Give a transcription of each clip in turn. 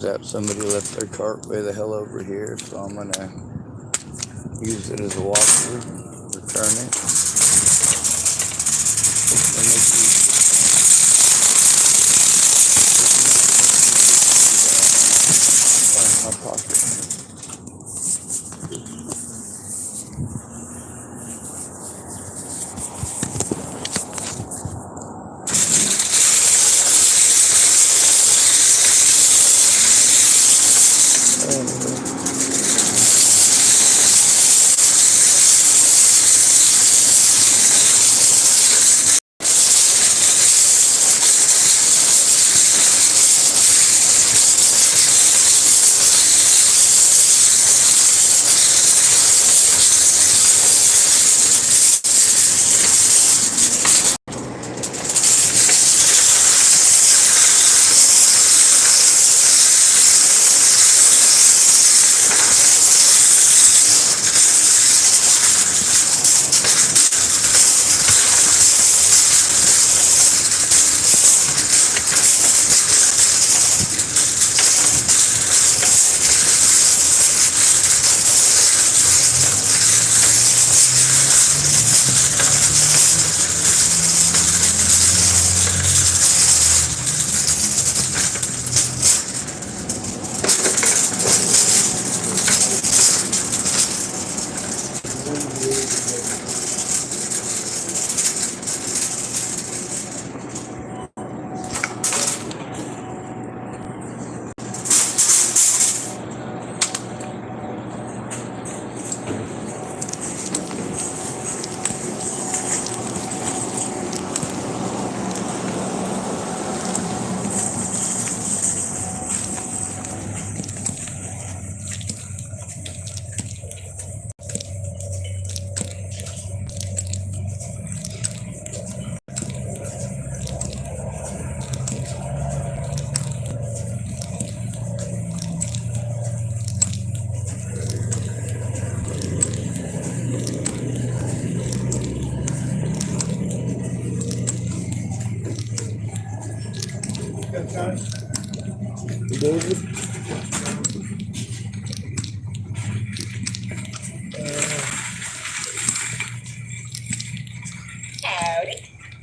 That somebody left their cart way the hell over here, so I'm gonna use it as a walker, return it. Find my pocket. David?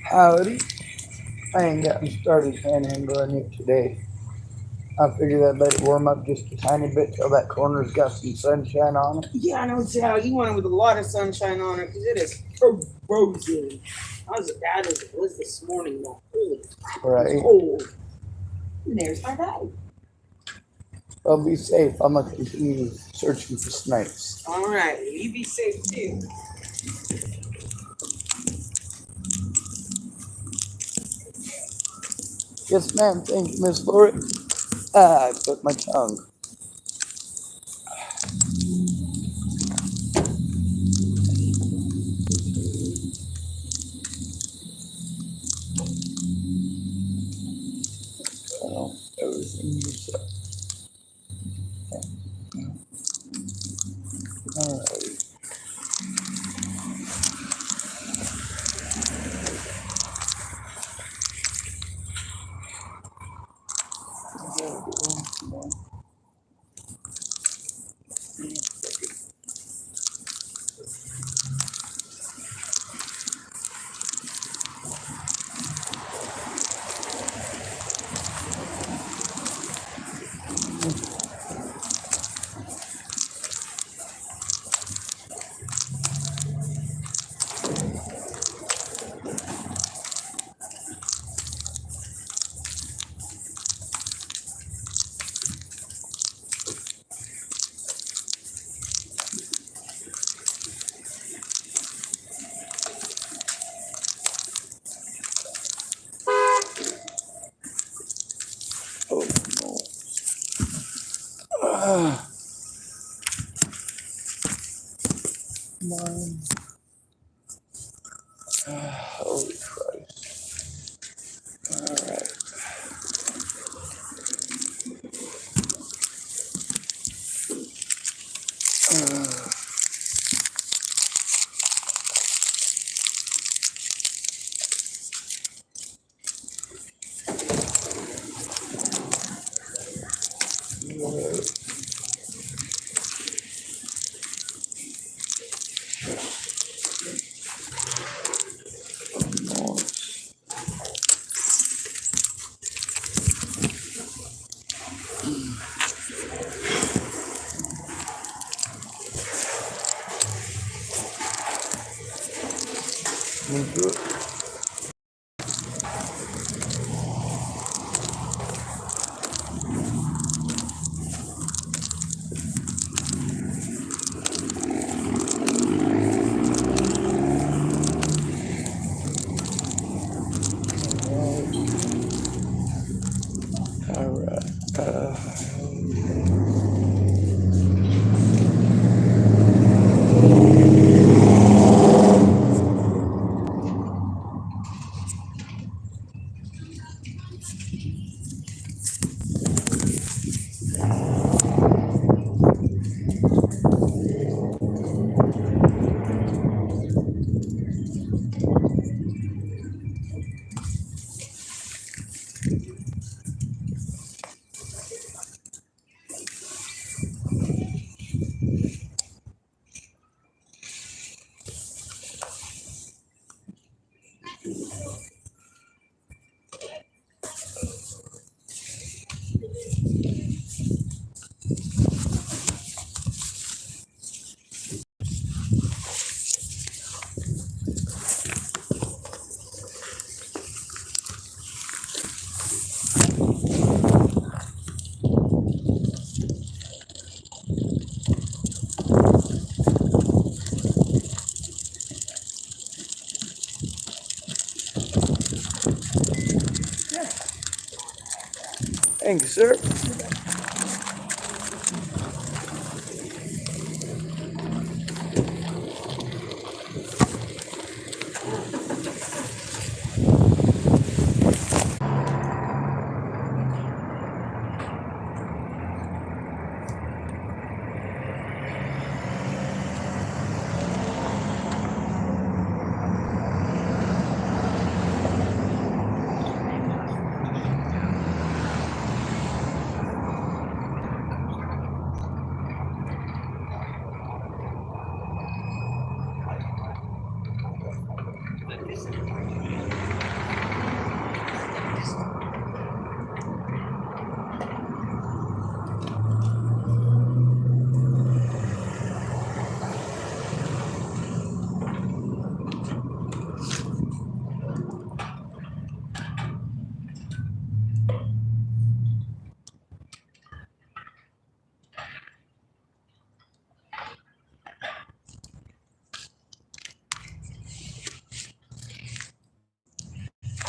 Howdy. I ain't gotten started panhandling it today. I figured I'd let it warm up just a tiny bit till that corner's got some sunshine on it. Yeah, I know, Sal. You want it with a lot of sunshine on it because it is frozen. Not as bad as it was this morning, though. Holy crap, Right. it's cold. And there's my bag. Well, be safe. I'm gonna continue searching for snipes. All right, you be safe too. Yes, ma'am. Thank you, Miss Lori. I bit my tongue. Well, everything is up. All right. Oh no. Come on. Holy Christ. All right. Into it. All right. Thank you, sir.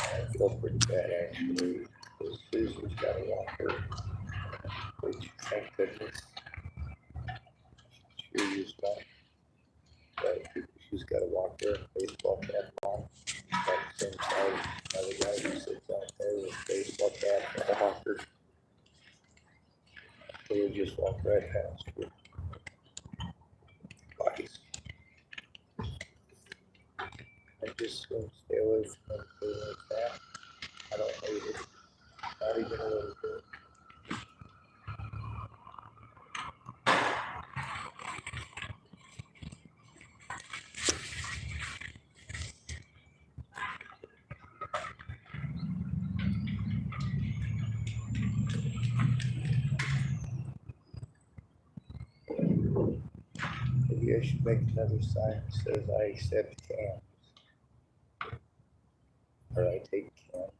I feel pretty bad actually. Susan's got a walker, which thank goodness she used one. But she's got a walker, baseball cap on. At the same time, another guy who sits out there with baseball cap and a walker. They would just walk right past her. Bodies. I just stay away from anything like that. I don't hate it. Not even a little bit. Maybe I should make another sign that says I accept cans. Or I take cans.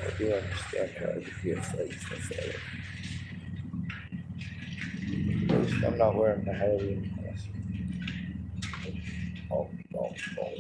I do understand why you'd be afraid for failure. At least I'm not wearing the Halloween mask. Oh, oh, oh.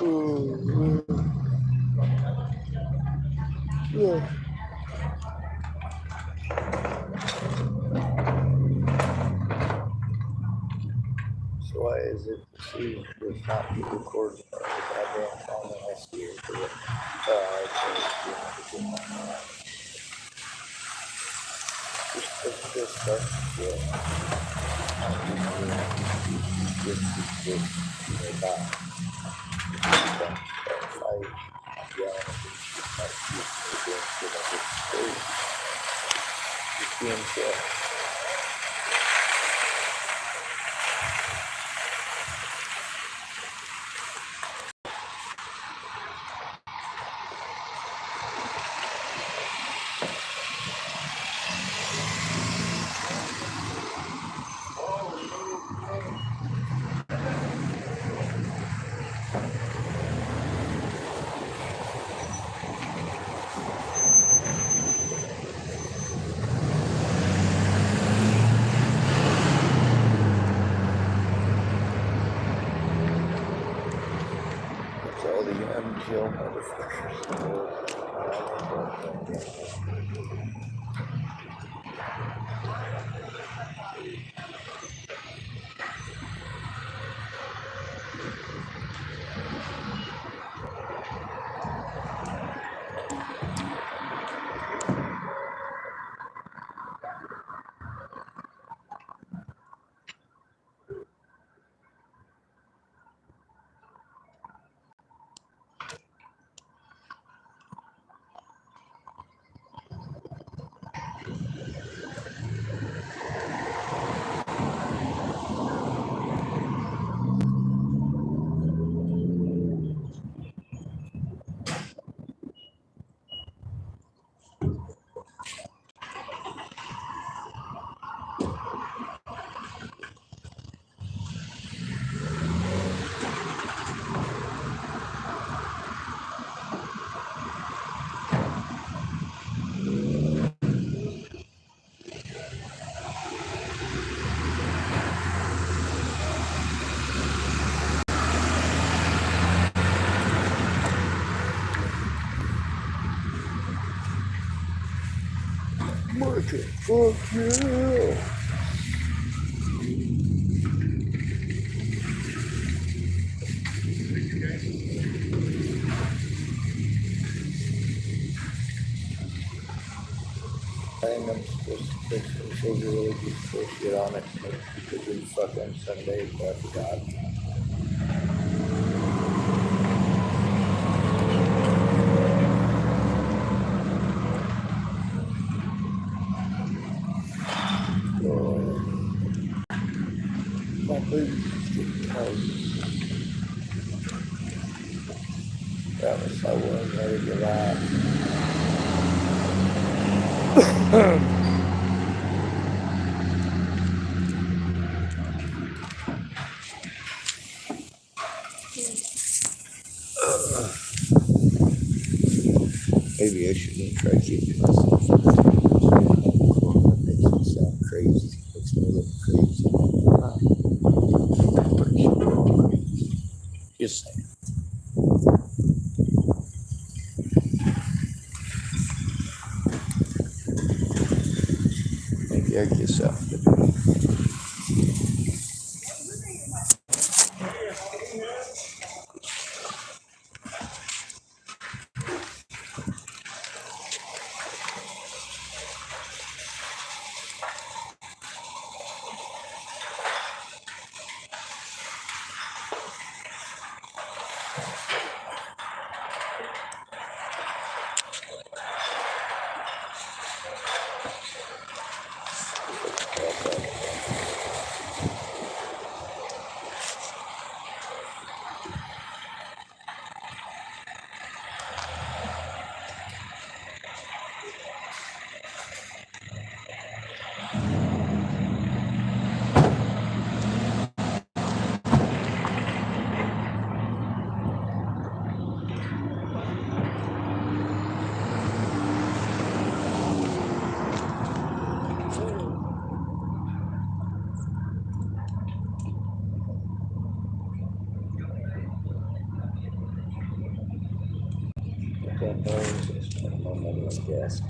Yeah. So why is it she does not be recording the goddamn phone when I see her? Just this stuff. Yeah. That's all the unkill motherfuckers. Market, fuck yeah! I think I'm supposed to fix some soldier religious bullshit on it because it's fucking Sunday, but I forgot. My baby's getting tired. Promise I won't let it get out. Maybe I shouldn't try keeping myself from that makes me sound crazy. Makes me look crazy. Just saying. Maybe I get something to do. don't know. It's my mother, I guess.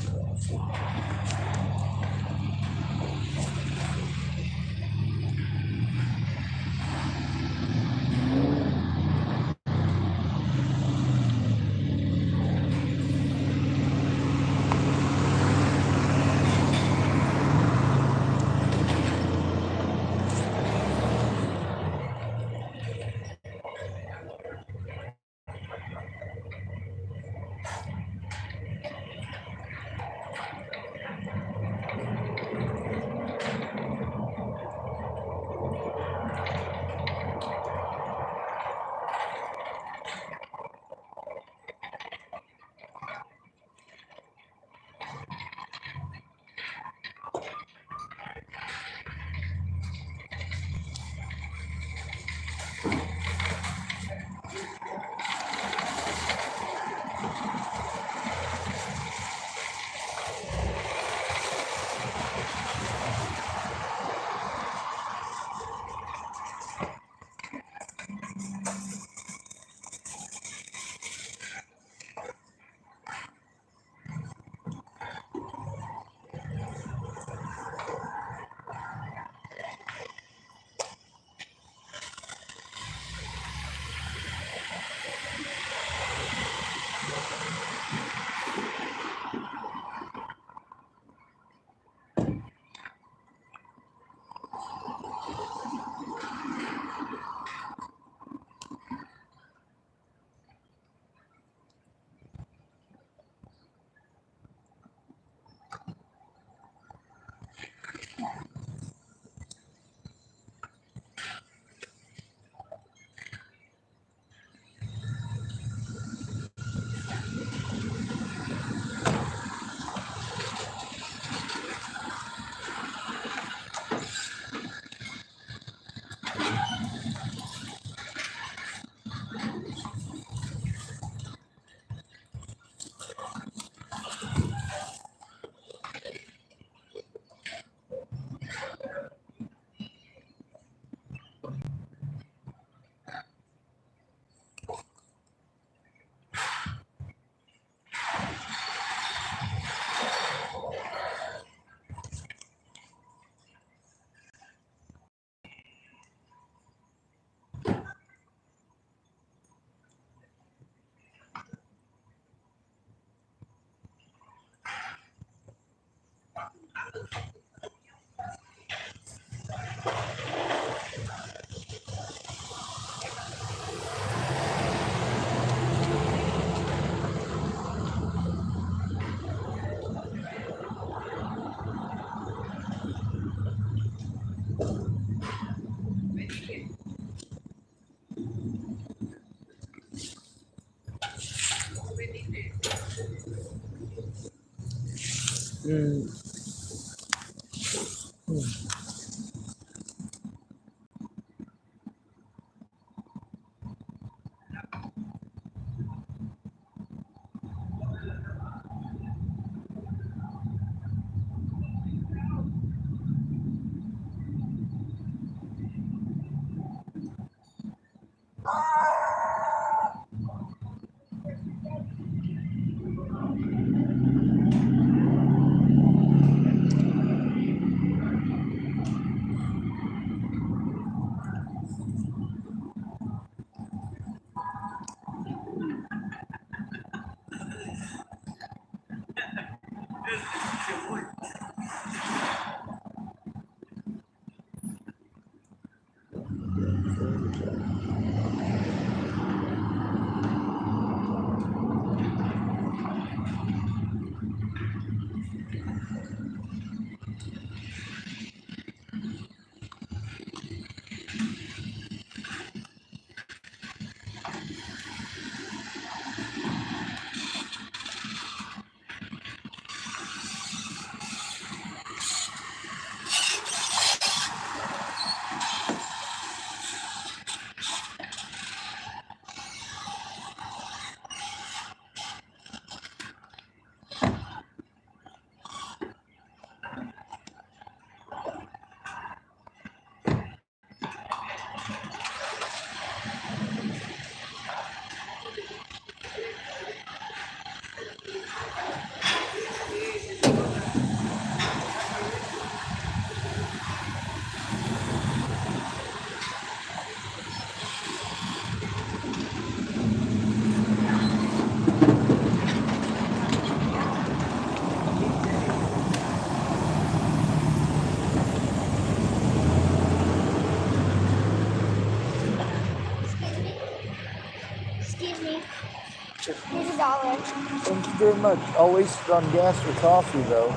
Here's $1. Thank you very much. I'll waste it on gas or coffee, though.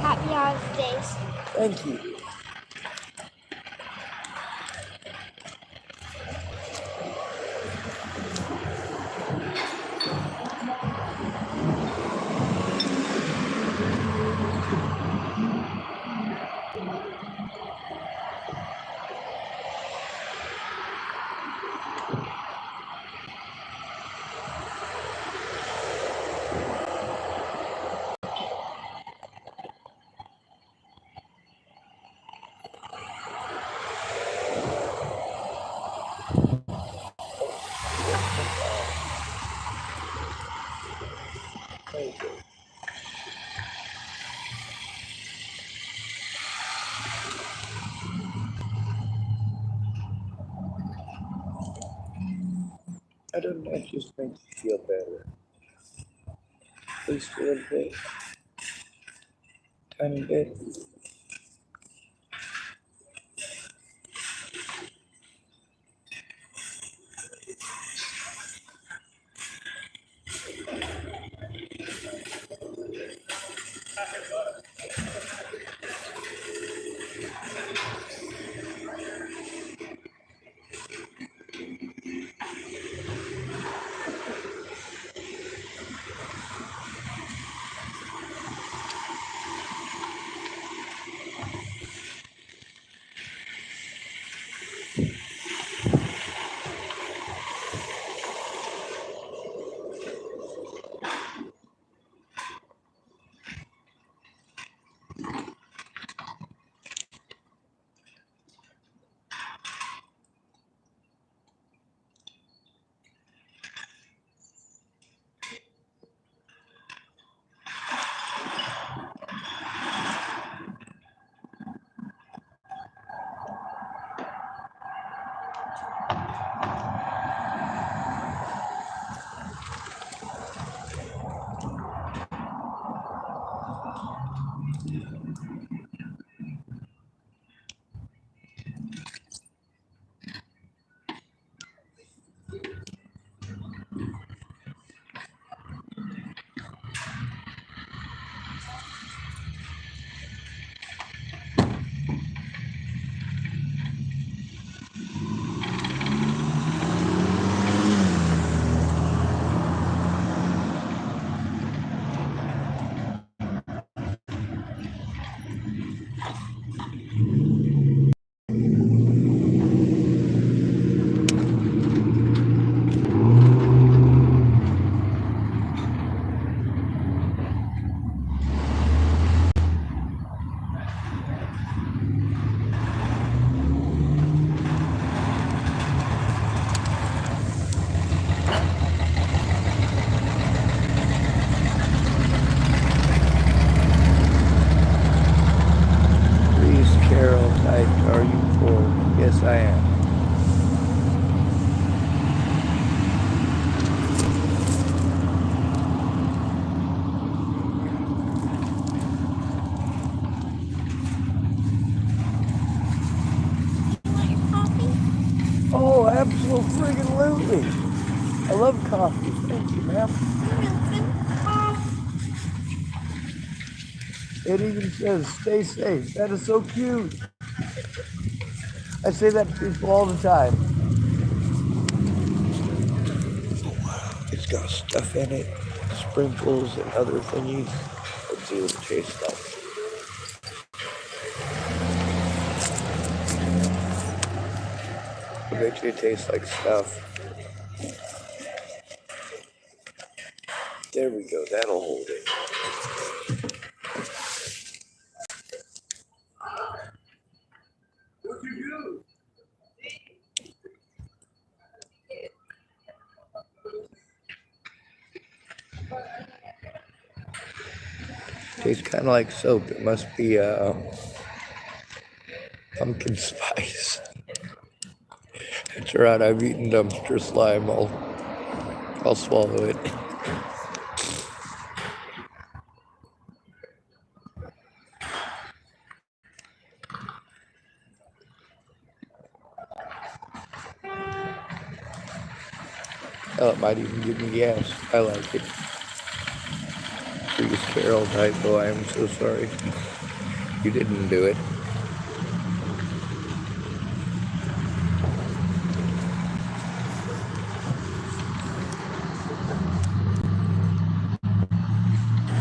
Happy holidays. Thank you. I don't know, it just makes you feel better. At least a little bit. Tiny bit. Carol typed, "Are you poor?" Yes, I am. Oh, absolutely. I love coffee. Thank you, ma'am. It even says, "Stay safe." That is so cute. I say that to people all the time. It's got stuff in it, sprinkles and other thingies. Let's see what it tastes like. I bet you it tastes like stuff. There we go, that'll hold it. What'd you do? Tastes kind of like soap. It must be pumpkin spice. It's right, I've eaten dumpster slime. I'll swallow it. Hell, it might even give me gas. I like it. Please, Carol typo, I am so sorry. You didn't do it.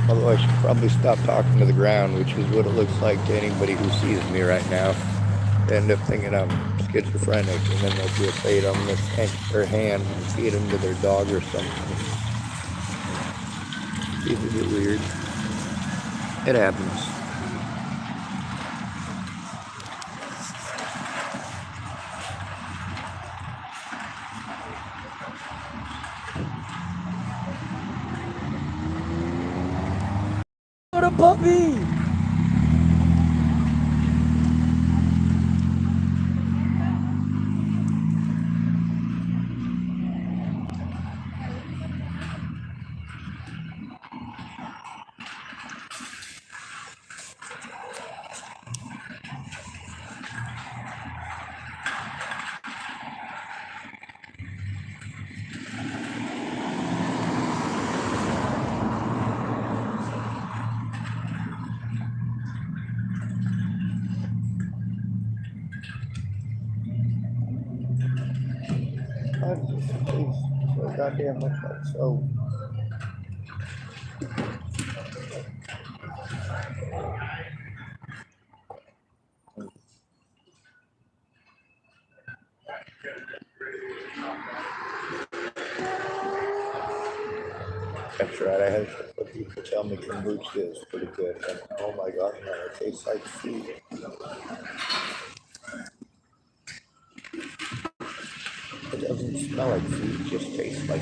Although I should probably stop talking to the ground, which is what it looks like to anybody who sees me right now. They end up thinking I'm schizophrenic, and then they'll be afraid I'm going to snatch their hand and feed them to their dog or something. People get weird. It happens. What a puppy! Why does this taste so goddamn much like soap? That's right, I had a couple of people tell me kombucha is pretty good. And oh my god, no, it tastes like feet. It doesn't smell like feet, it just tastes like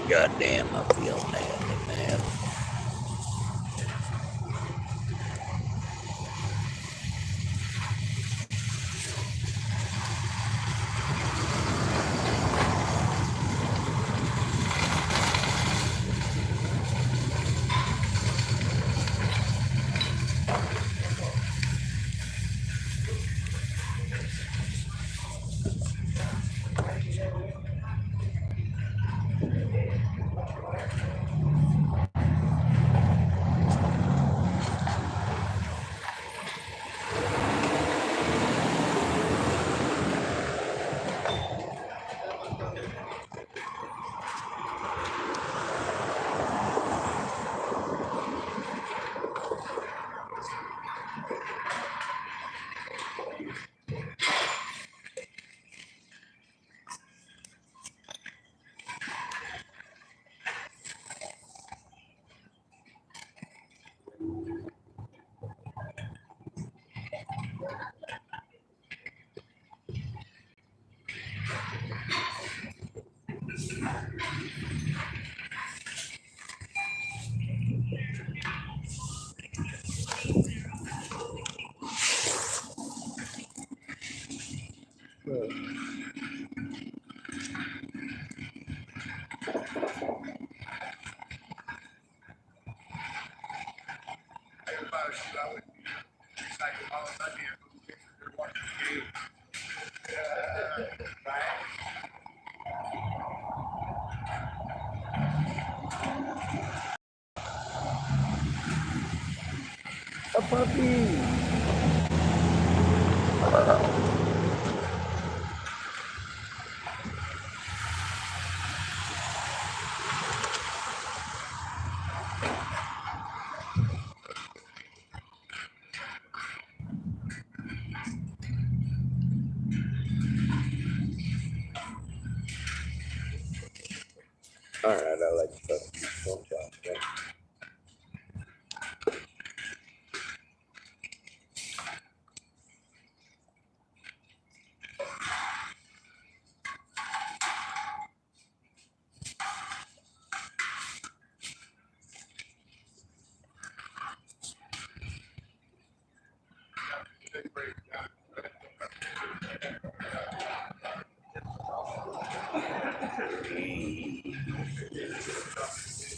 goddamn, I feel badly, man. A puppy! All right, I like stuff. Don't talk. Yeah.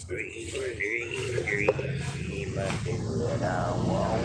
Green, my favorite, I want.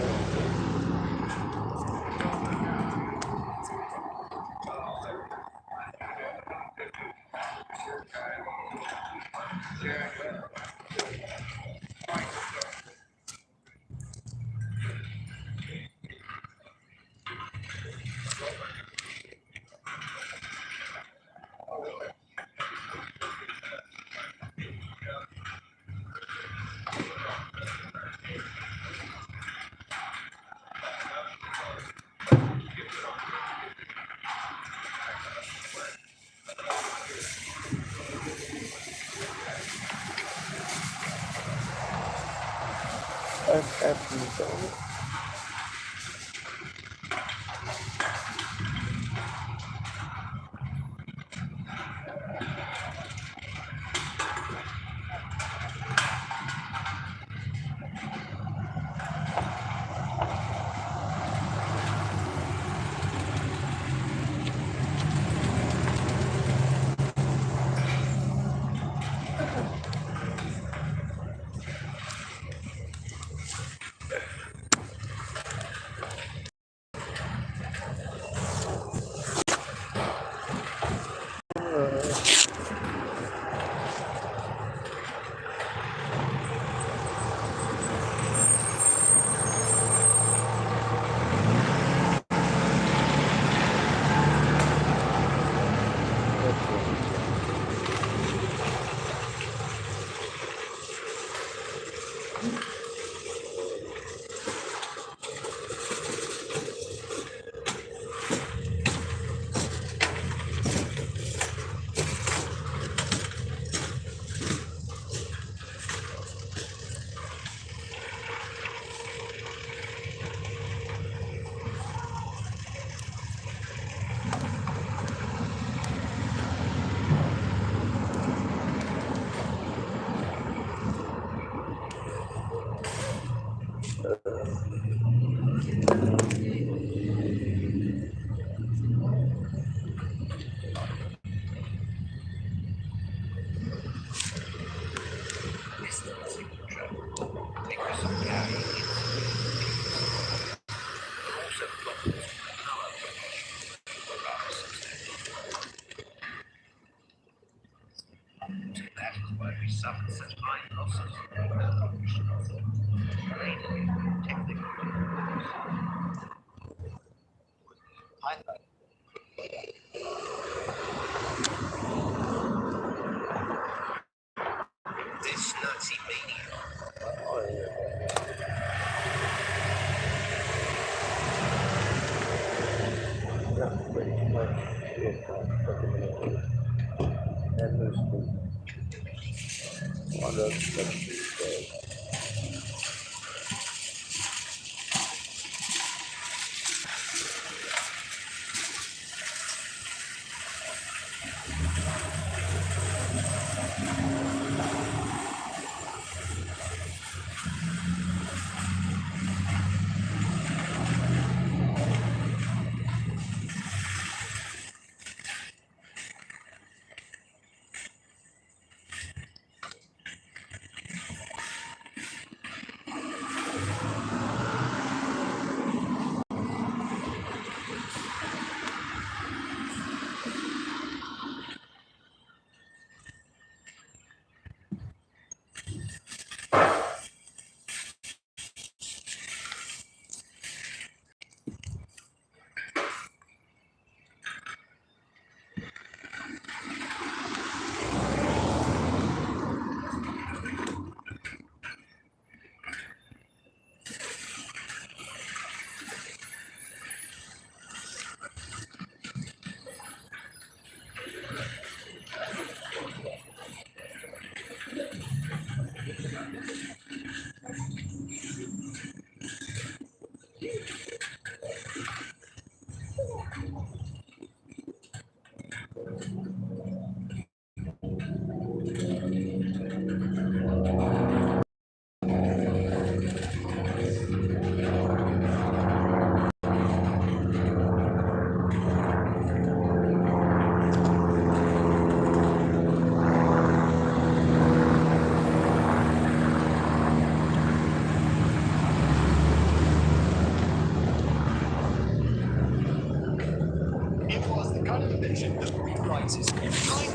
That's pretty much it. And there's one of the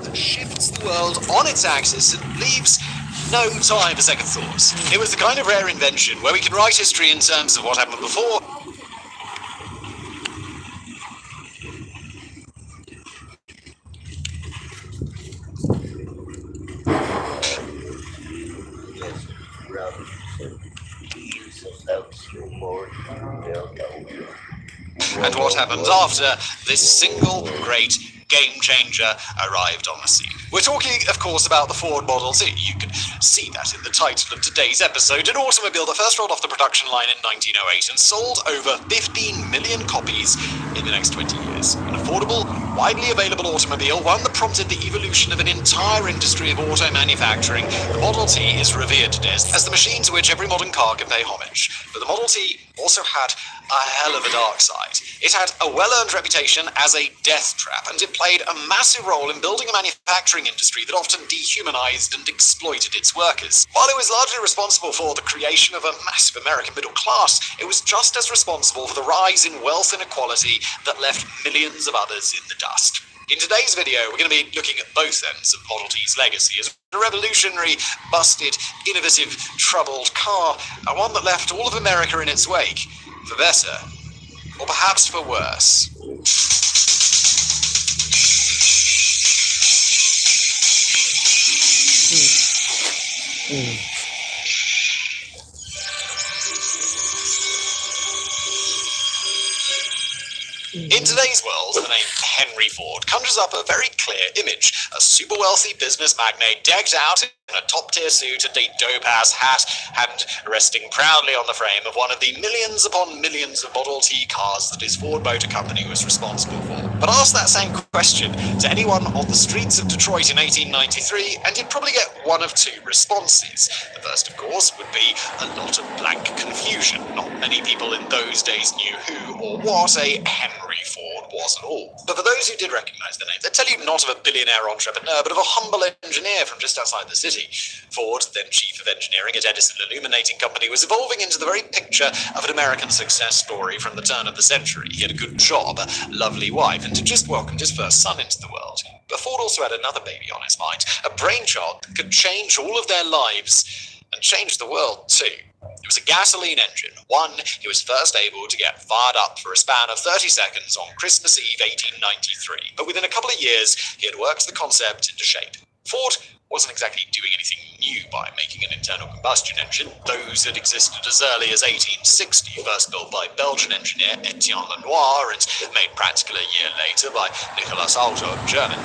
That shifts the world on its axis and leaves no time for second thoughts. It was the kind of rare invention where we can write history in terms of what happened before. And what happened after this single great game changer arrived on the scene. We're talking, of course, about the Ford Model T. You can see that in the title of today's episode. An automobile that first rolled off the production line in 1908 and sold over 15 million copies in the next 20 years. An affordable, widely available automobile, one that prompted the evolution of an entire industry of auto manufacturing. The Model T is revered today as the machine to which every modern car can pay homage. But the Model T also had a hell of a dark side. It had a well-earned reputation as a death trap, and it played a massive role in building a manufacturing industry that often dehumanized and exploited its workers. While it was largely responsible for the creation of a massive American middle class, it was just as responsible for the rise in wealth inequality that left millions of others in the dust. In today's video, we're going to be looking at both ends of Model T's legacy as a revolutionary, busted, innovative, troubled car, and one that left all of America in its wake, for better, or perhaps for worse. In today's world, the name Henry Ford conjures up a very clear image. A super wealthy business magnate decked out in a top-tier suit and a dope-ass hat, and resting proudly on the frame of one of the millions upon millions of Model T cars that his Ford Motor Company was responsible for. But ask that same question to anyone on the streets of Detroit in 1893, and you'd probably get one of two responses. The first, of course, would be a lot of blank confusion. Not many people in those days knew who or what a Henry Ford was at all. But for those who did recognize the name, they'd tell you not of a billionaire entrepreneur, but of a humble engineer from just outside the city. Ford, then chief of engineering at Edison Illuminating Company, was evolving into the very picture of an American success story from the turn of the century. He had a good job, a lovely wife, and had just welcomed his first son into the world. But Ford also had another baby on his mind, a brainchild that could change all of their lives and change the world too. It was a gasoline engine, one he was first able to get fired up for a span of 30 seconds on Christmas Eve 1893. But within a couple of years, he had worked the concept into shape. Ford wasn't exactly doing anything new by making an internal combustion engine. Those had existed as early as 1860, first built by Belgian engineer Etienne Lenoir and made practical a year later by Nicolas Auto of Germany.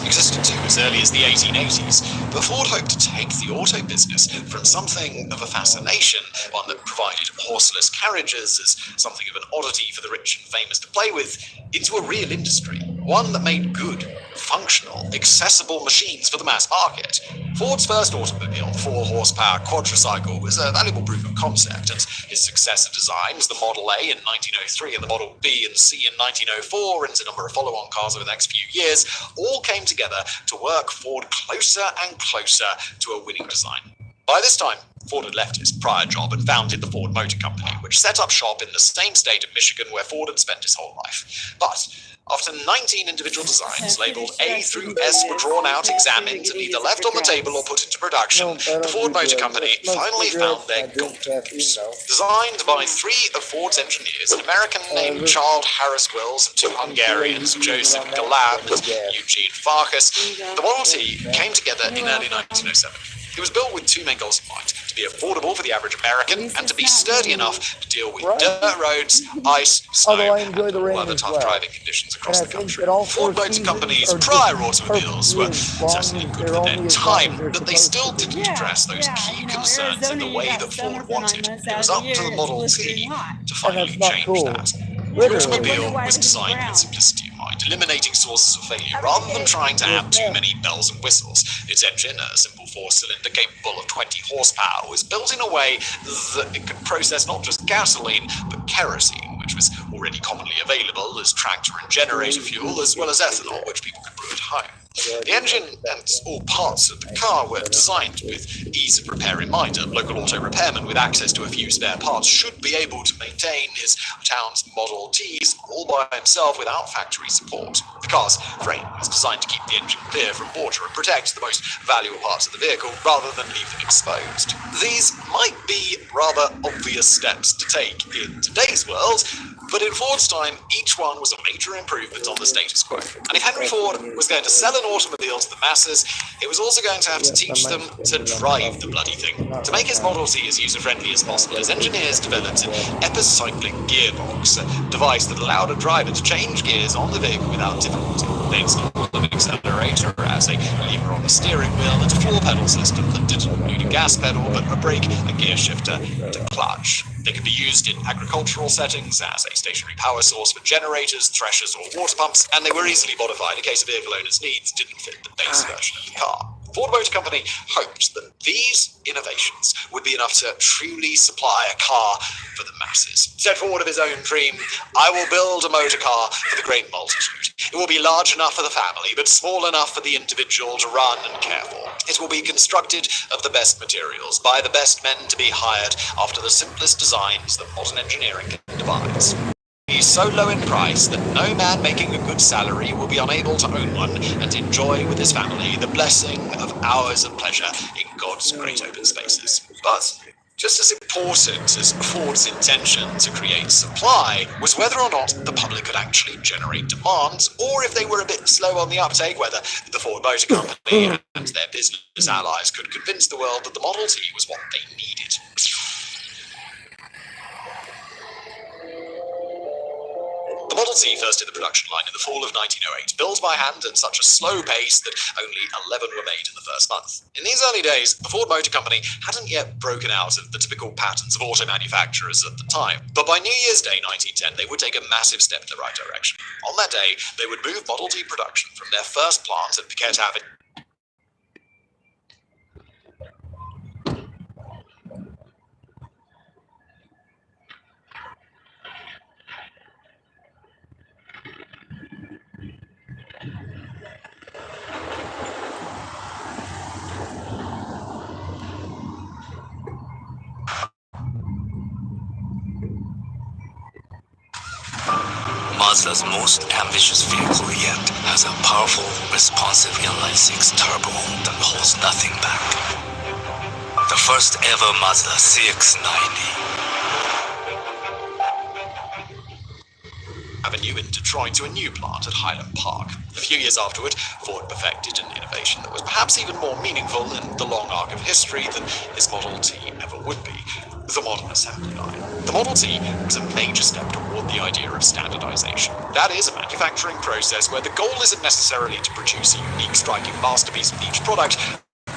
Existed too as early as the 1880s, but Ford hoped to take the auto business from something of a fascination, one that provided horseless carriages as something of an oddity for the rich and famous to play with, into a real industry, one that made good, functional, accessible machines for the mass market. Ford's first automobile, the 4-horsepower quadricycle, was a valuable proof of concept, and his successor designs, the Model A in 1903 and the Model B and C in 1904, and a number of follow-on cars over the next few years, all came together to work Ford closer and closer to a winning design. By this time, Ford had left his prior job and founded the Ford Motor Company, which set up shop in the same state of Michigan where Ford had spent his whole life. But after 19 individual designs labeled A through S were drawn out, examined, and either left on the table or put into production, the Ford Motor Company finally found their golden goose. Designed by 3 of Ford's engineers, an American named Charles Harris Wells and 2 Hungarians, Joseph Galan and Eugene Farkas, the Model T came together in early 1907. It was built with 2 main goals in mind: to be affordable for the average American and to be sturdy enough to deal with dirt roads, ice, snow, and all other tough driving conditions across the country. Ford Motor Company's prior automobiles were certainly good for their time, but they still didn't address those key concerns in the way that Ford wanted. It was up to the Model T to finally change that. The automobile was designed with simplicity in mind, eliminating sources of failure rather than trying to add too many bells and whistles. Its engine, a simple 4-cylinder capable of 20 horsepower, was built in a way that it could process not just gasoline, but kerosene, which was already commonly available as tractor and generator fuel, as well as ethanol, which people could brew at home. The engine and all parts of the car were designed with ease of repair in mind. A local auto repairman with access to a few spare parts should be able to maintain his town's Model Ts all by himself without factory support. The car's frame was designed to keep the engine clear from water and protect the most valuable parts of the vehicle rather than leave them exposed. These might be rather obvious steps to take in today's world, but in Ford's time, each one was a major improvement on the status quo. And if Henry Ford was going to sell an automobile to the masses, it was also going to have to teach them to drive the bloody thing. To make his Model T as user-friendly as possible, his engineers developed an epicyclic gearbox, a device that allowed a driver to change gears on the vehicle without difficulty. They installed an accelerator as a lever on the steering wheel and a four-pedal system that didn't need a gas pedal but a brake, a gear shifter, and a clutch. They could be used in agricultural settings as a stationary power source for generators, threshers, or water pumps, and they were easily modified in case a vehicle owner's needs didn't fit the base version of the car. Ford Motor Company hoped that these innovations would be enough to truly supply a car for the masses. Set forward of his own dream, I will build a motor car for the great multitude. It will be large enough for the family, but small enough for the individual to run and care for. It will be constructed of the best materials, by the best men to be hired, after the simplest designs that modern engineering can devise. He's so low in price that no man making a good salary will be unable to own one and enjoy with his family the blessing of hours of pleasure in God's great open spaces. But just as important as Ford's intention to create supply was whether or not the public could actually generate demand, or if they were a bit slow on the uptake, whether the Ford Motor Company and their business allies could convince the world that the Model T was what they needed. The Model T first hit the production line in the fall of 1908, built by hand at such a slow pace that only 11 were made in the first month. In these early days, the Ford Motor Company hadn't yet broken out of the typical patterns of auto manufacturers at the time, but by New Year's Day 1910, they would take a massive step in the right direction. On that day, they would move Model T production from their first plant at Piquet Avenue. Mazda's most ambitious vehicle yet has a powerful, responsive inline-six turbo that holds nothing back. The first ever Mazda CX-90. Avenue in Detroit to a new plant at Highland Park. A few years afterward, Ford perfected an innovation that was perhaps even more meaningful in the long arc of history than his Model T ever would be: the modern assembly line. The Model T was a major step toward the idea of standardization. That is, a manufacturing process where the goal isn't necessarily to produce a unique, striking masterpiece with each product,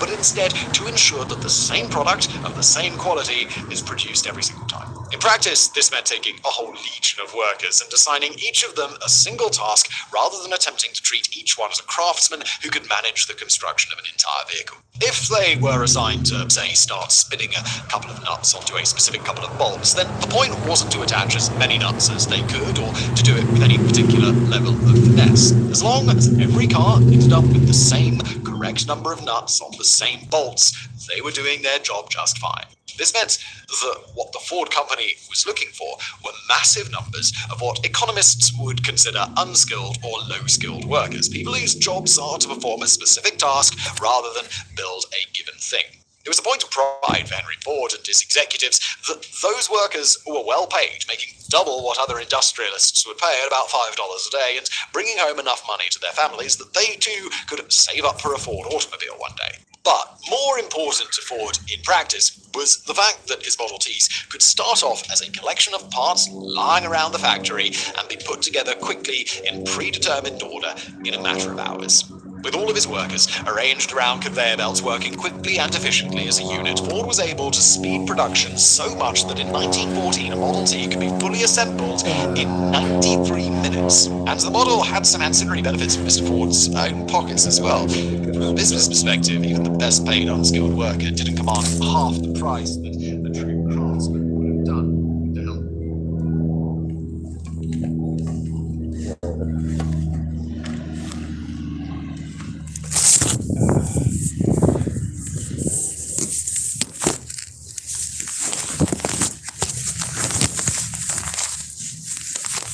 but instead to ensure that the same product of the same quality is produced every single time. In practice, this meant taking a whole legion of workers and assigning each of them a single task rather than attempting to treat each one as a craftsman who could manage the construction of an entire vehicle. If they were assigned to, say, start spinning a couple of nuts onto a specific couple of bolts, then the point wasn't to attach as many nuts as they could or to do it with any particular level of finesse. As long as every car ended up with the same correct number of nuts on the same bolts, they were doing their job just fine. This meant that what the Ford Company was looking for were massive numbers of what economists would consider unskilled or low-skilled workers, people whose jobs are to perform a specific task rather than build a given thing. It was a point of pride for Henry Ford and his executives that those workers were well paid, making double what other industrialists would pay at about $5 a day, and bringing home enough money to their families that they too could save up for a Ford automobile one day. But more important to Ford in practice was the fact that his Model Ts could start off as a collection of parts lying around the factory and be put together quickly in predetermined order in a matter of hours. With all of his workers arranged around conveyor belts working quickly and efficiently as a unit, Ford was able to speed production so much that in 1914 a Model T could be fully assembled in 93 minutes. And the model had some ancillary benefits for Mr. Ford's own pockets as well. From a business perspective, even the best paid unskilled worker didn't command half the price that a true craftsman would have done.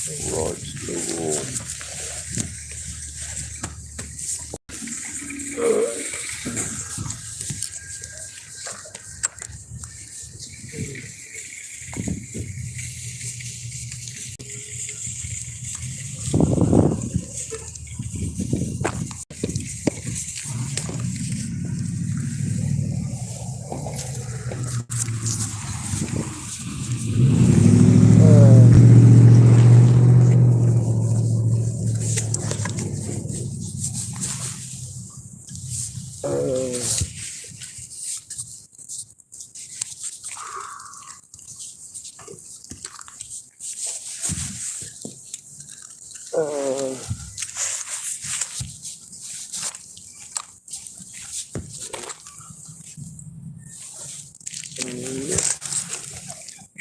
Rods to roll.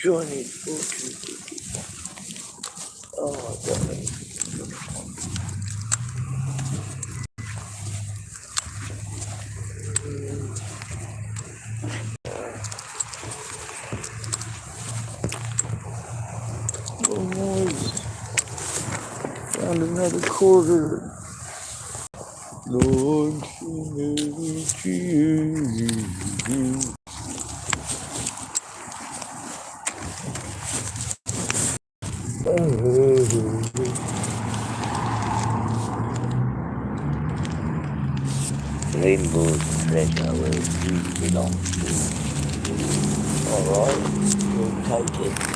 Johnny Fortune. Oh my God. Almost found another quarter. Lord, Rainbow's treasure where we belong to. Alright, we'll take it.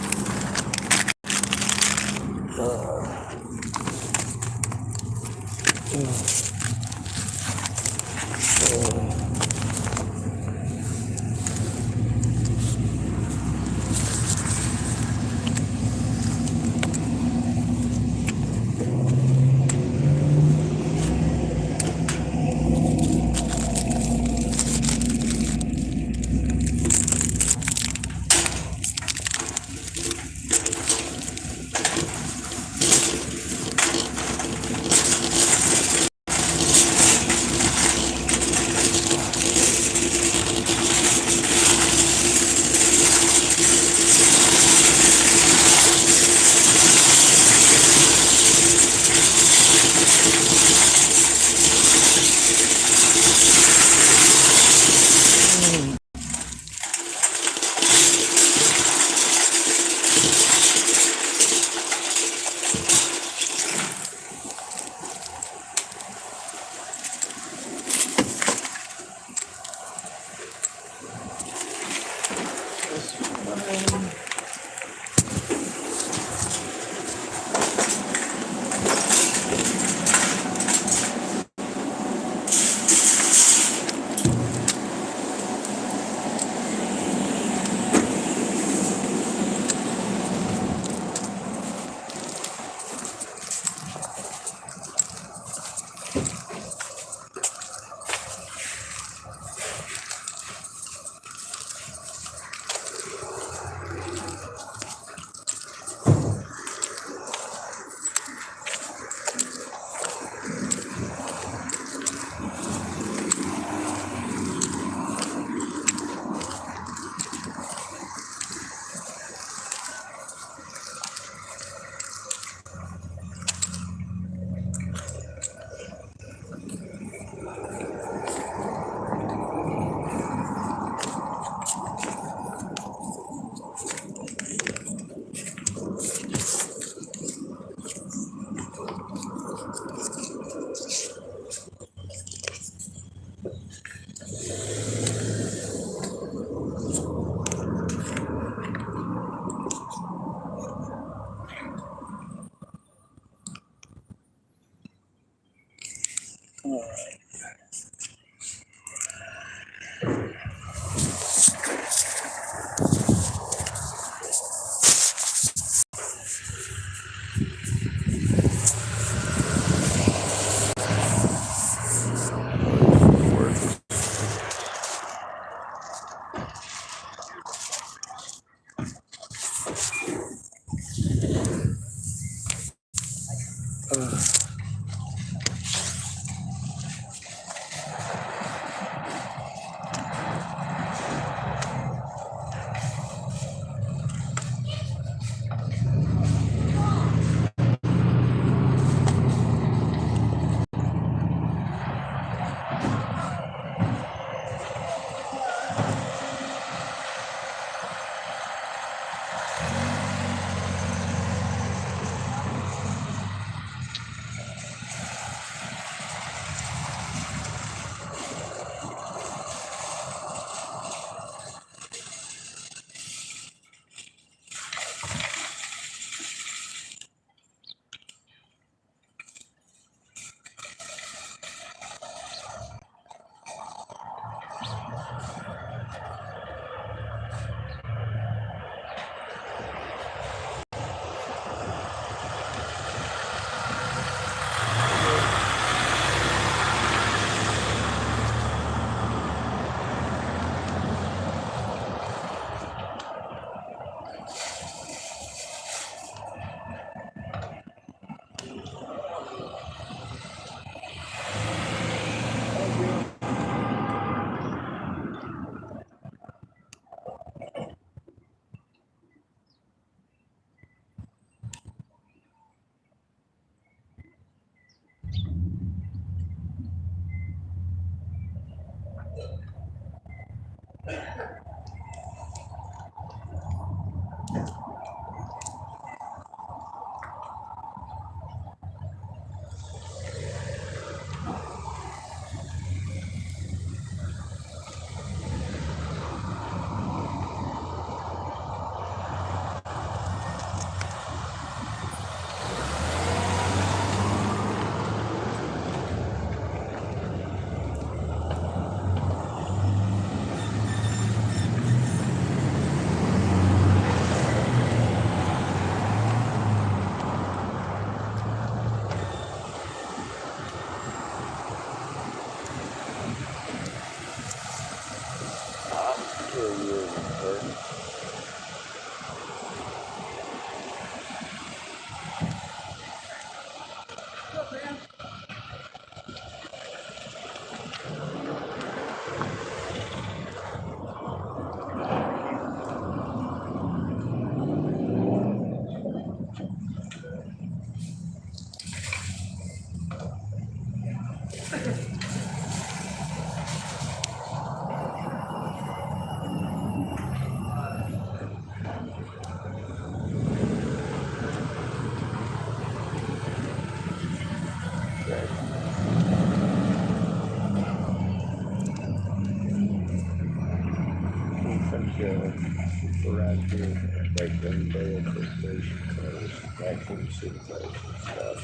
around here, like Wednesday Corporation cars, vacuum supercars and stuff.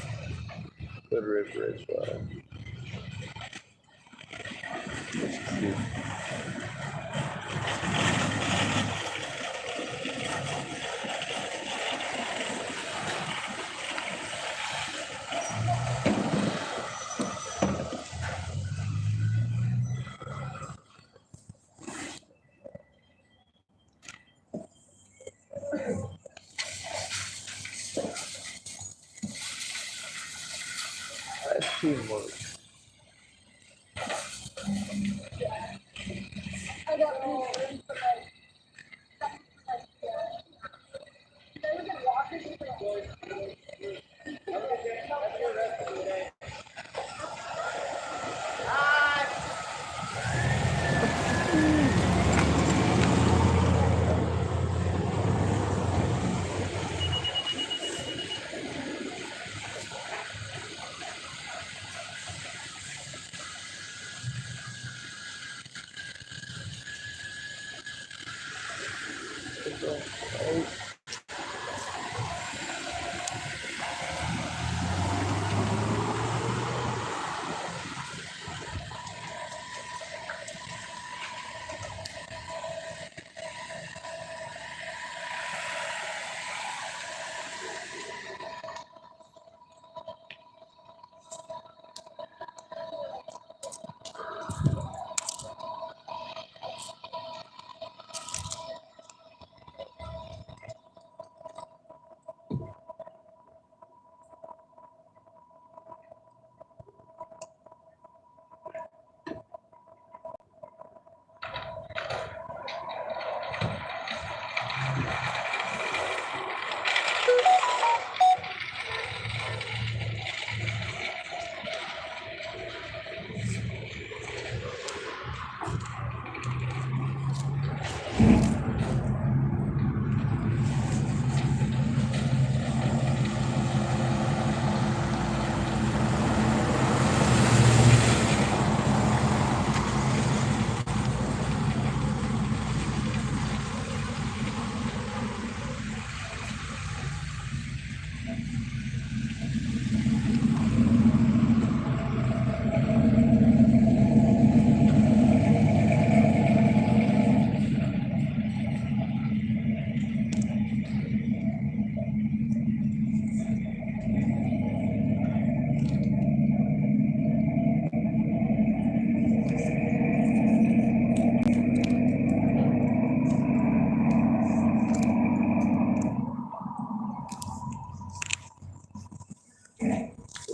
Good River as well. It's cool. That's teamwork.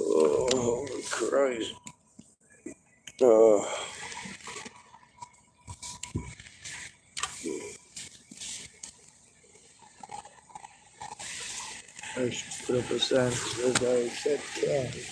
Oh, holy Christ. I should put up a sign that says I accept cash.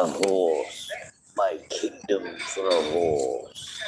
a horse. My kingdom for a horse.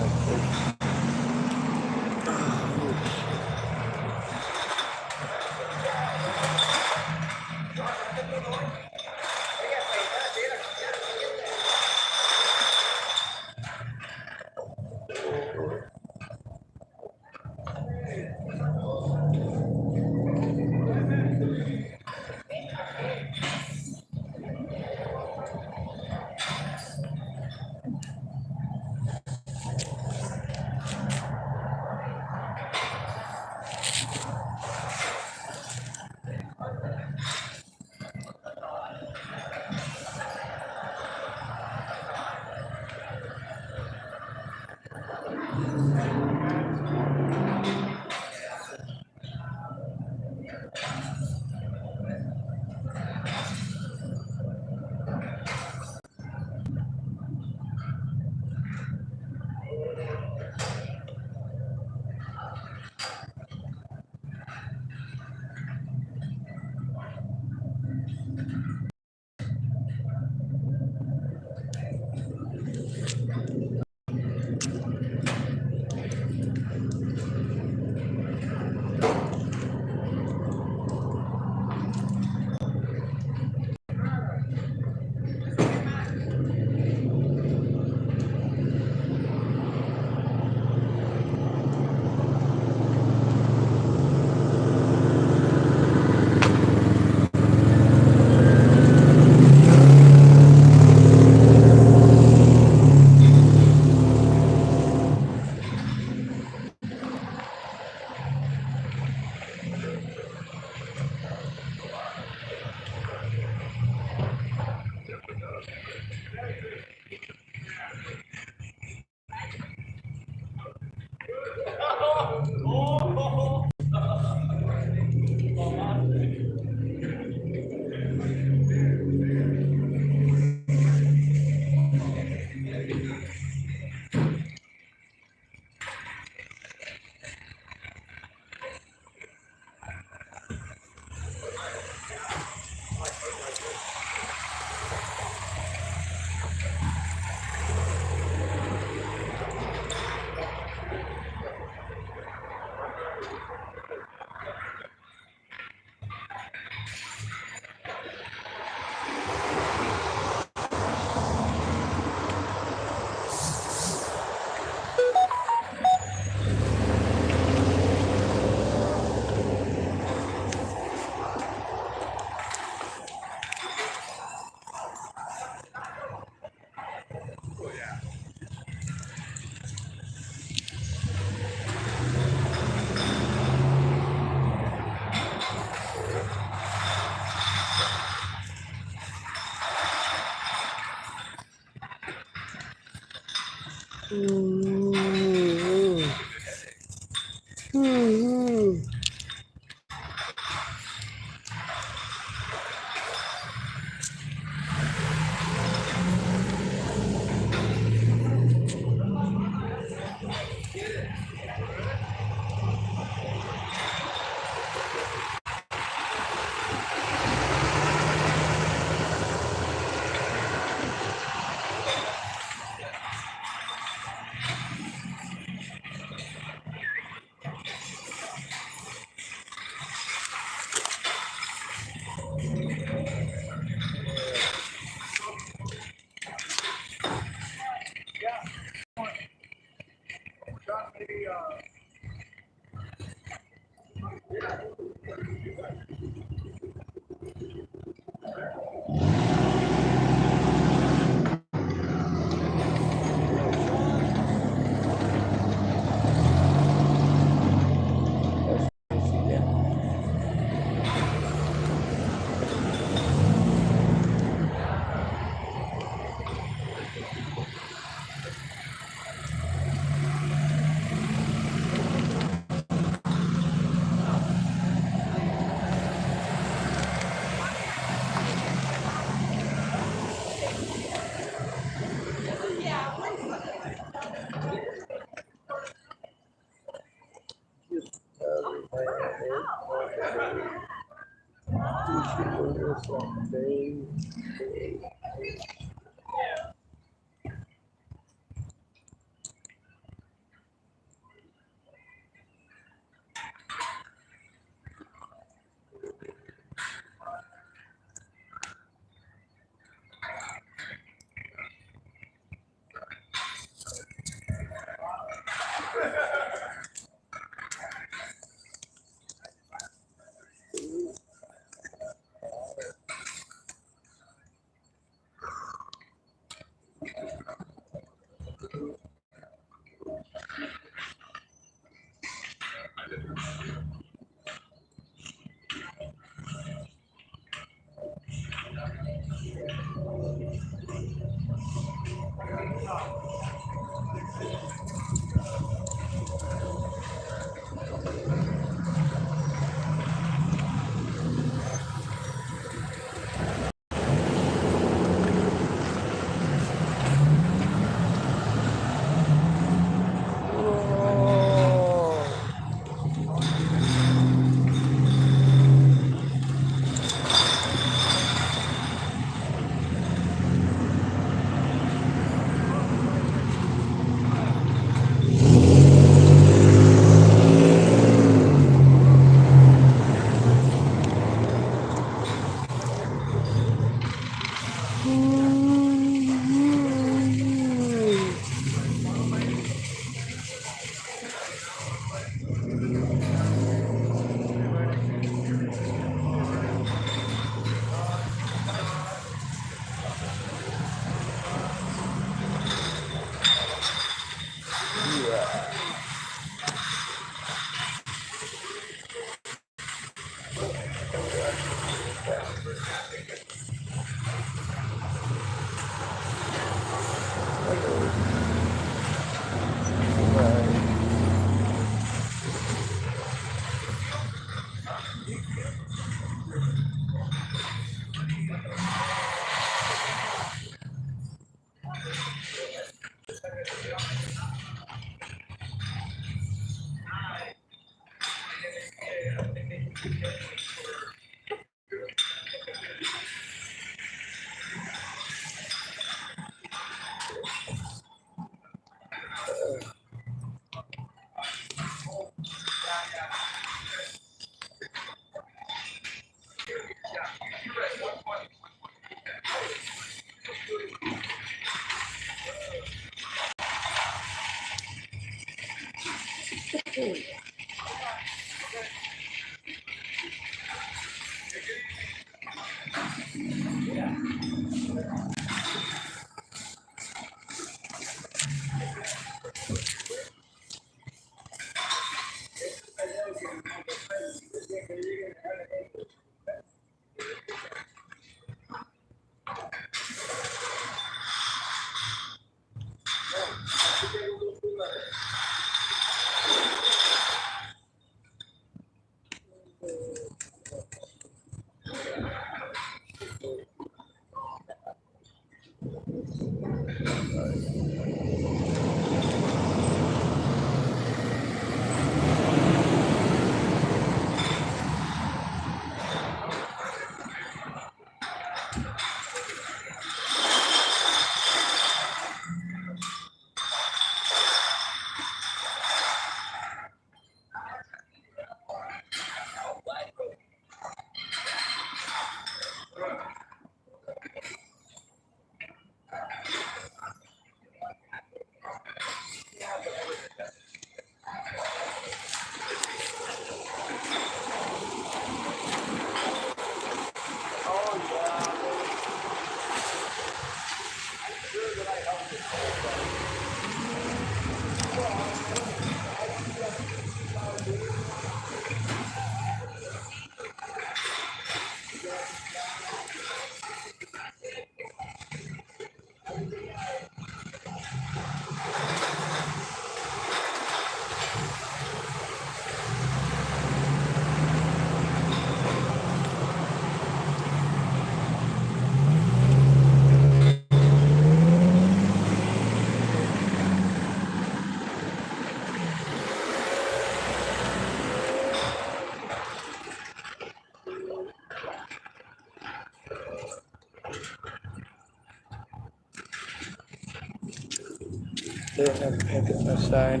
Then I'm making a sign.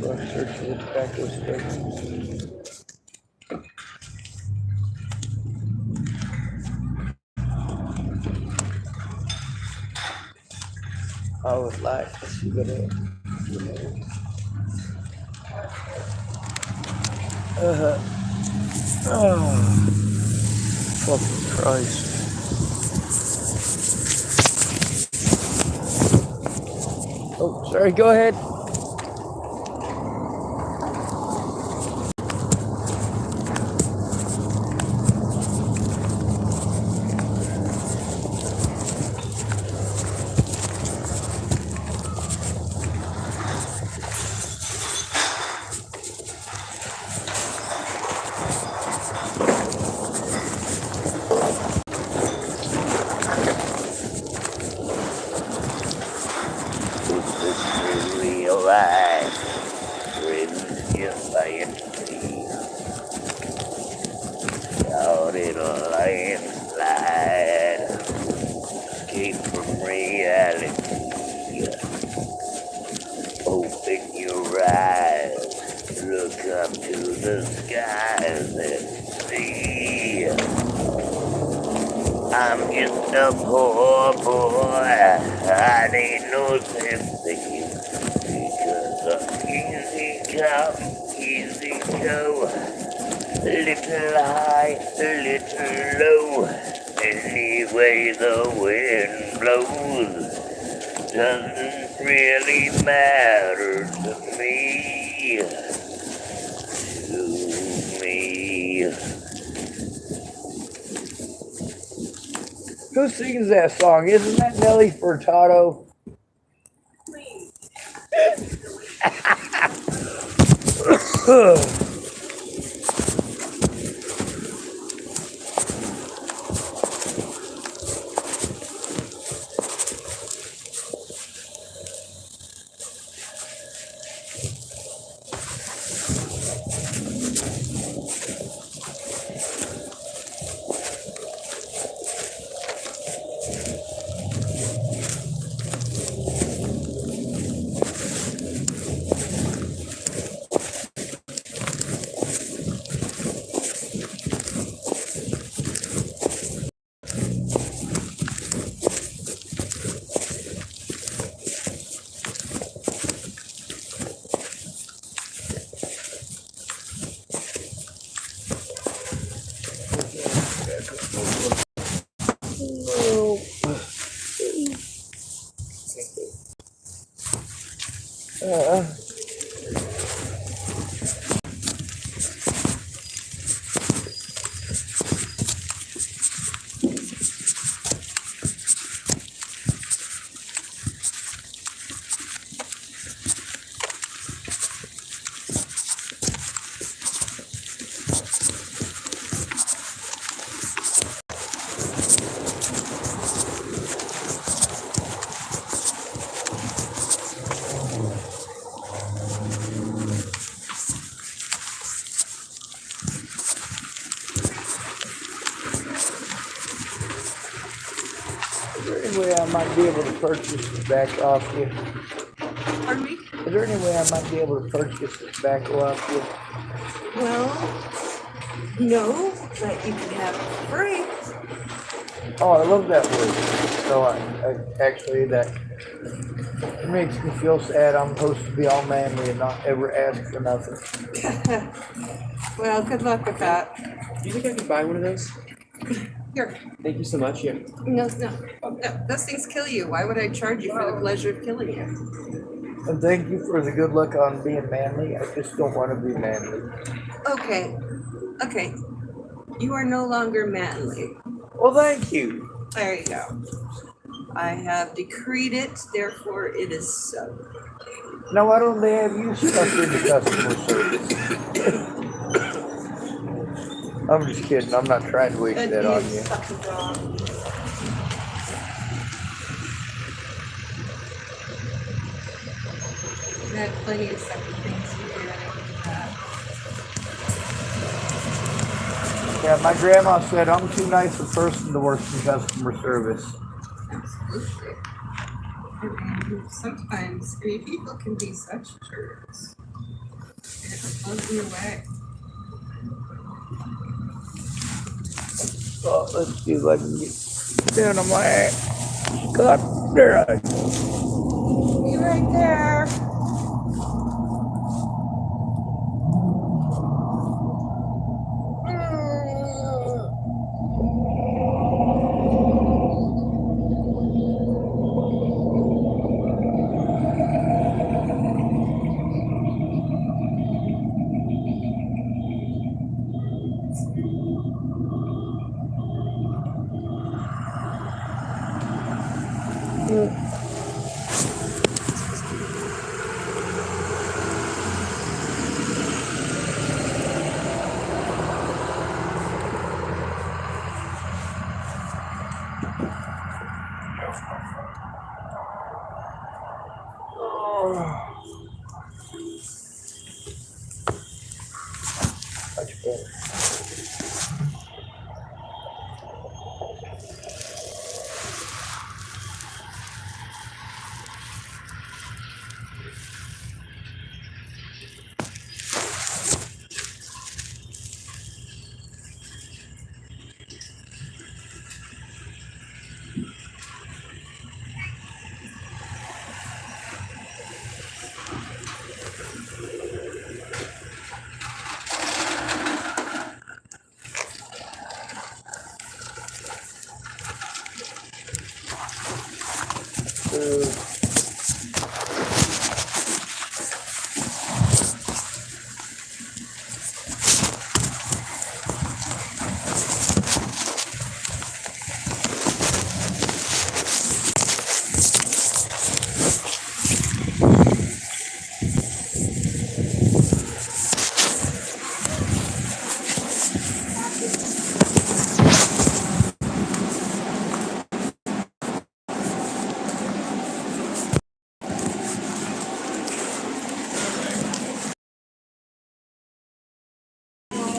Go and search for the tobacco stick. I would like to see that. Oh, fucking Christ. Oh, sorry, go ahead. Real life, friends just lying out in a landslide, escape from reality. Open your eyes, look up to the skies and see. I'm just a poor boy, I need no sympathy, because I'm easy come, easy go, little high, little low, any way the wind blows, doesn't really matter to me, Who sings that song? Isn't that Nelly Furtado? Is there any way I might be able to purchase this back off you? Pardon me? Is there any way I might be able to purchase this tobacco off you? Well, no, but you can have it for free. Oh, I love that word. No, I actually, that it makes me feel sad. I'm supposed to be all manly and not ever ask for nothing. Well, good luck with that. Do you think I could buy one of those? Here. Thank you so much. Yeah. No, those things kill you. Why would I charge you for the pleasure of killing you? And thank you for the good luck on being manly. I just don't want to be manly. Okay. You are no longer manly. Well, thank you. There you go. I have decreed it, therefore it is so. Now, why don't they have you stuck into customer service? I'm just kidding. I'm not trying to waste that on you. Fucking wrong. I had plenty of second things to do. Yeah, my grandma said I'm too nice a person to work in customer service. Absolutely. Sometimes, I mean, people can be such jerks. And it blows me away. Well, let's see if I can get down on my ass. God, there I go. Be right there. Much better.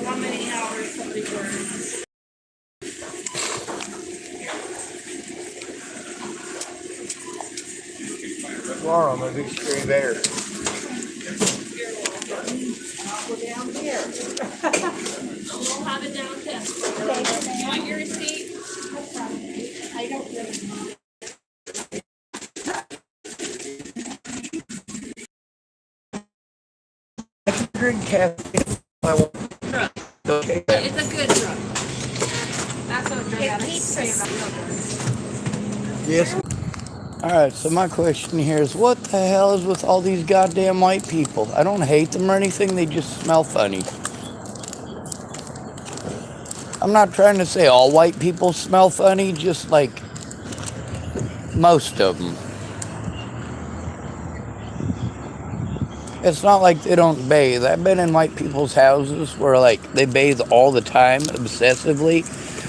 How many hours somebody works? Tomorrow, I'm a big scary bear. I'll go down here. We'll have it down there. You want your receipt? I don't really. Drink caffeine. I want okay. It's a good drug. That's what drug addicts say about drugs. Yes. Alright, so my question here is what the hell is with all these goddamn white people? I don't hate them or anything, they just smell funny. I'm not trying to say all white people smell funny, just like most of them. It's not like they don't bathe. I've been in white people's houses where like they bathe all the time, obsessively.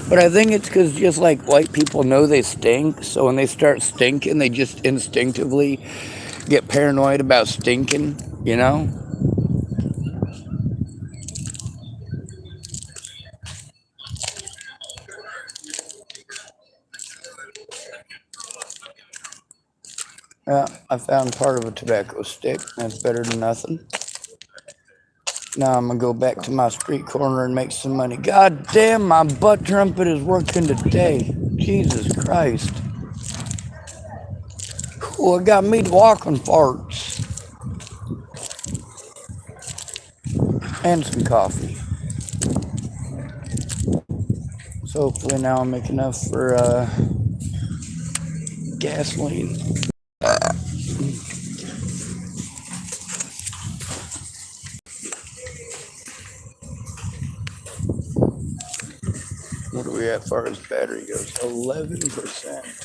But I think it's because just like white people know they stink, so when they start stinking, they just instinctively get paranoid about stinking, you know? Yeah, I found part of a tobacco stick. That's better than nothing. Now I'm gonna go back to my street corner and make some money. God damn, my butt trumpet is working today. Jesus Christ. Cool, it got me walking farts. And some coffee. So hopefully now I'll make enough for gasoline. What are we at as far as battery goes? 11%.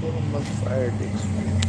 Tillamook Fire District.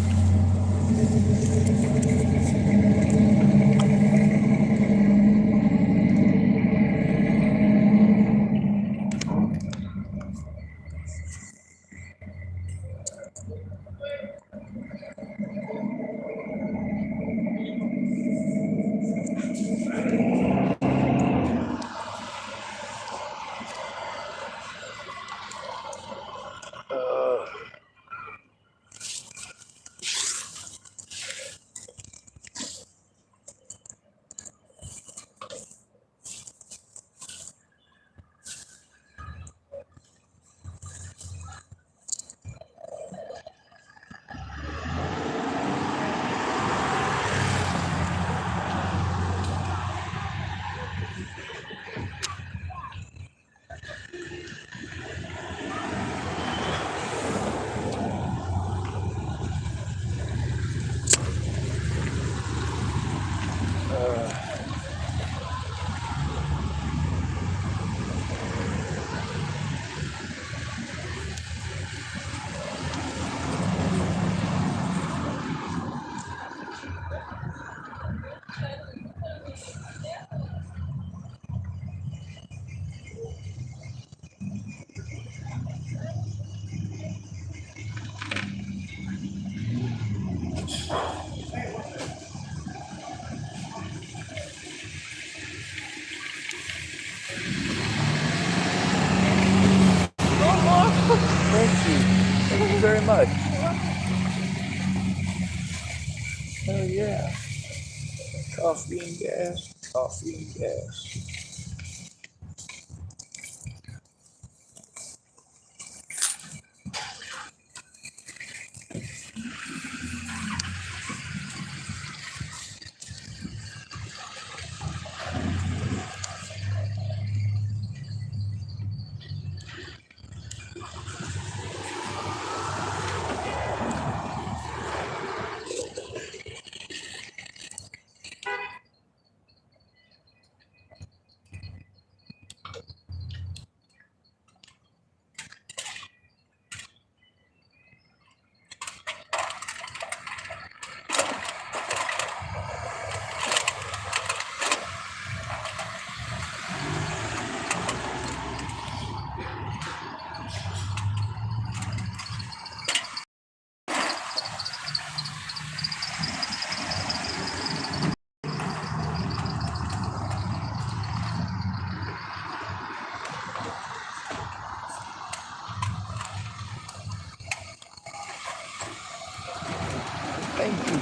Thank you. Thank you very much. Oh yeah. Coffee and gas. Coffee and gas. Thank you.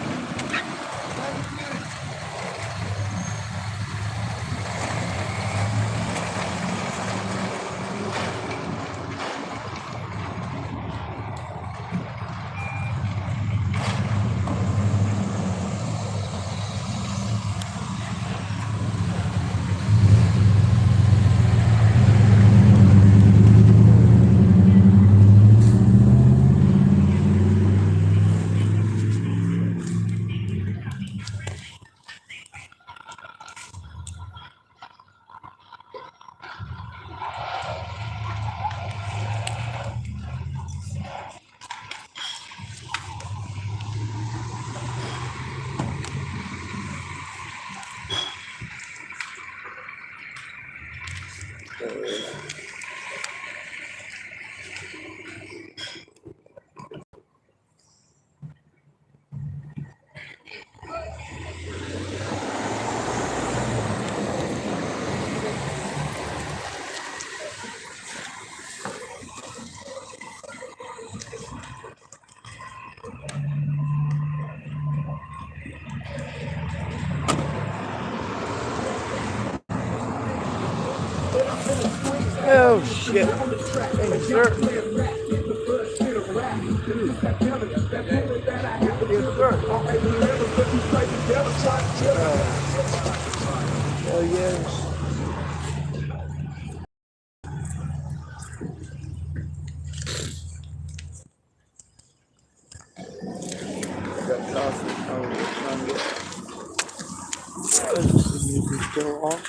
Oh shit. Hey, sir. Oh, yes. Got coffee. Is the music still on?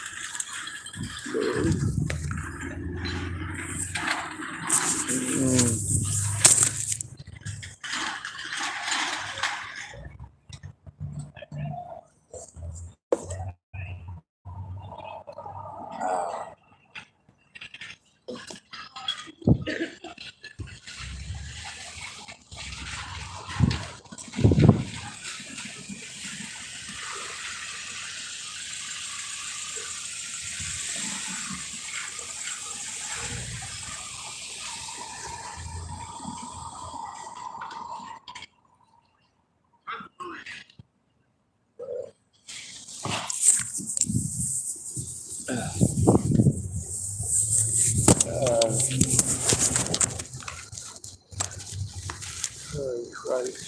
Oh, Christ.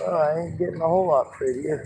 Oh, I ain't getting a whole lot prettier.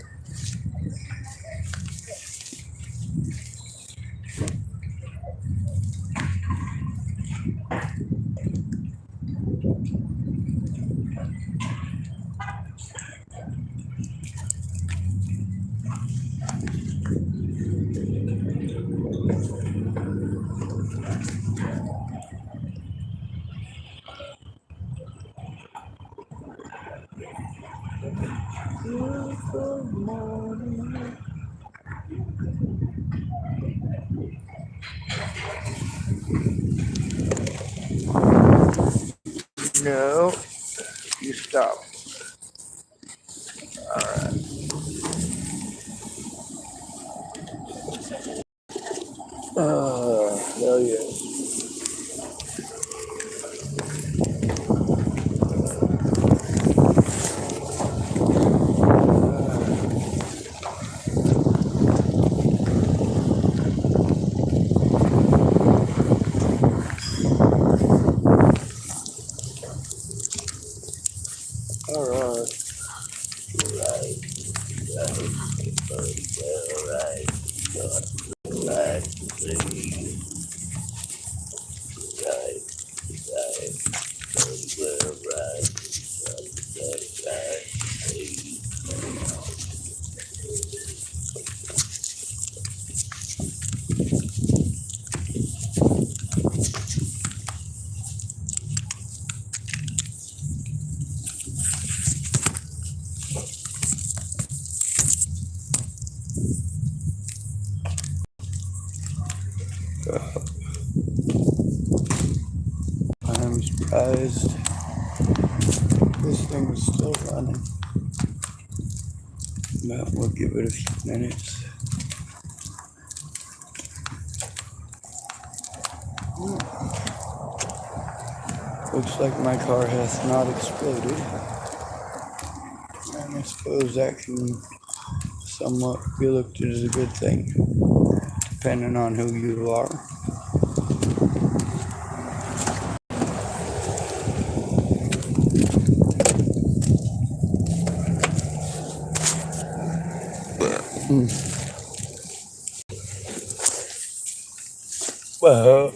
No, you stop. Hell yeah. I'm surprised this thing is still running. But we'll give it a few minutes. Looks like my car has not exploded. And I suppose that can somewhat be looked at as a good thing, depending on who you are. Well,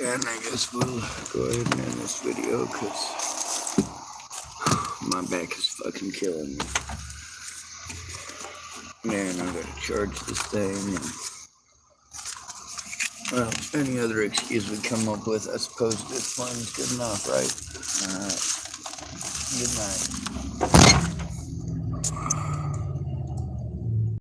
and I guess we'll go ahead and end this video because my back is fucking killing me. Man, I gotta charge this thing. And, well, any other excuse we come up with, I suppose this one's good enough, right? Alright. Good night.